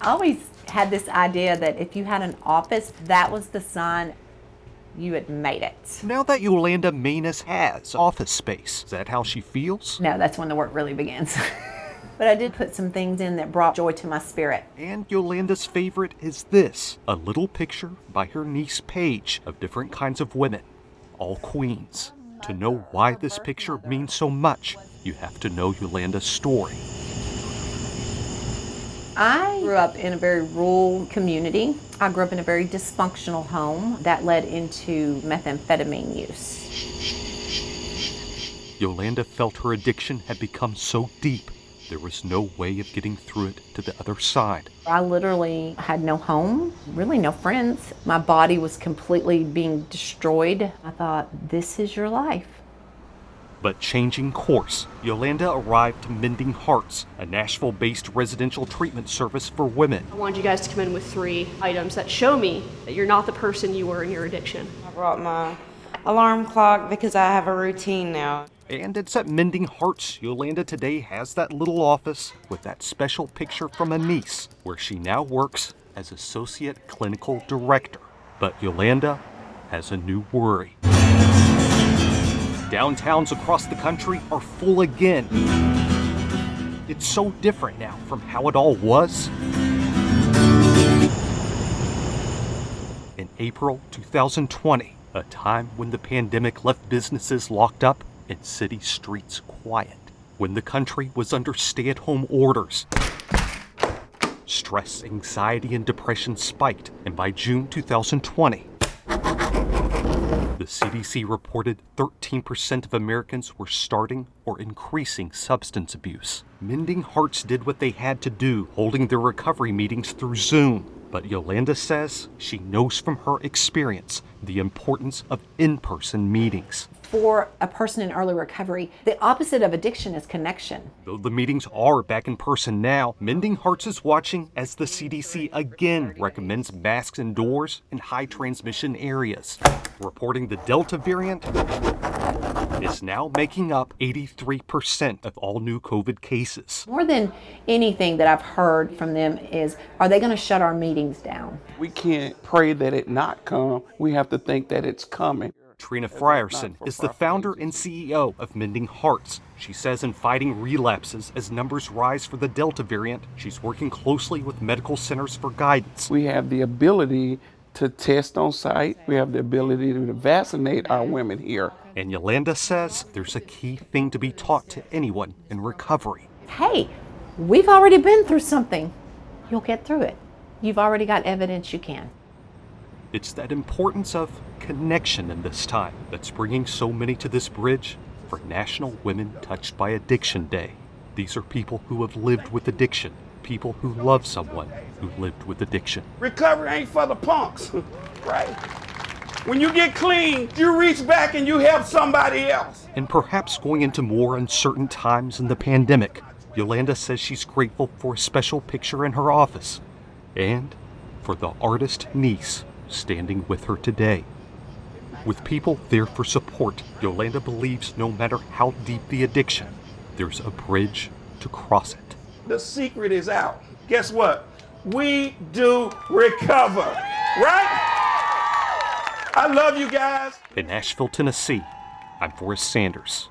I always had this idea that if you had an office, that was the sign you had made it. Now that Yolanda Maness has office space, is that how she feels? No, that's when the work really begins. But I did put some things in that brought joy to my spirit. And Yolanda's favorite is this, a little picture by her niece Paige of different kinds of women, all queens. To know why this picture means so much, you have to know Yolanda's story. I grew up in a very rural community. I grew up in a very dysfunctional home that led into methamphetamine use. Yolanda felt her addiction had become so deep, there was no way of getting through it to the other side. I literally had no home, really no friends. My body was completely being destroyed. I thought, this is your life. But changing course, Yolanda arrived to Mending Hearts, a Nashville-based residential treatment service for women. I wanted you guys to come in with 3 items that show me that you're not the person you were in your addiction. I brought my alarm clock because I have a routine now. And it's at Mending Hearts Yolanda today has that little office with that special picture from a niece, where she now works as Associate Clinical Director. But Yolanda has a new worry. Downtowns across the country are full again. It's so different now from how it all was. In April 2020, a time when the pandemic left businesses locked up and city streets quiet, when the country was under stay-at-home orders, stress, anxiety, and depression spiked, and by June 2020, the CDC reported 13% of Americans were starting or increasing substance abuse. Mending Hearts did what they had to do, holding their recovery meetings through Zoom. But Yolanda says she knows from her experience the importance of in-person meetings. For a person in early recovery, the opposite of addiction is connection. Though the meetings are back in person now, Mending Hearts is watching as the CDC again recommends masks indoors in high transmission areas, reporting the Delta variant is now making up 83% of all new COVID cases. More than anything that I've heard from them is, are they going to shut our meetings down? We can't pray that it not come. We have to think that it's coming. Trina Frierson is the founder and CEO of Mending Hearts. She says in fighting relapses as numbers rise for the Delta variant, she's working closely with medical centers for guidance. We have the ability to test on site. We have the ability to vaccinate our women here. And Yolanda says there's a key thing to be taught to anyone in recovery. Hey, we've already been through something. You'll get through it. You've already got evidence you can. It's that importance of connection in this time that's bringing so many to this bridge for National Women Touched by Addiction Day. These are people who have lived with addiction, people who love someone who lived with addiction. Recovery ain't for the punks, right? When you get clean, you reach back and you help somebody else. And perhaps going into more uncertain times in the pandemic, Yolanda says she's grateful for a special picture in her office and for the artist niece standing with her today. With people there for support, Yolanda believes no matter how deep the addiction, there's a bridge to cross it. The secret is out. Guess what? We do recover, right? I love you guys. In Nashville, Tennessee, I'm Forrest Sanders.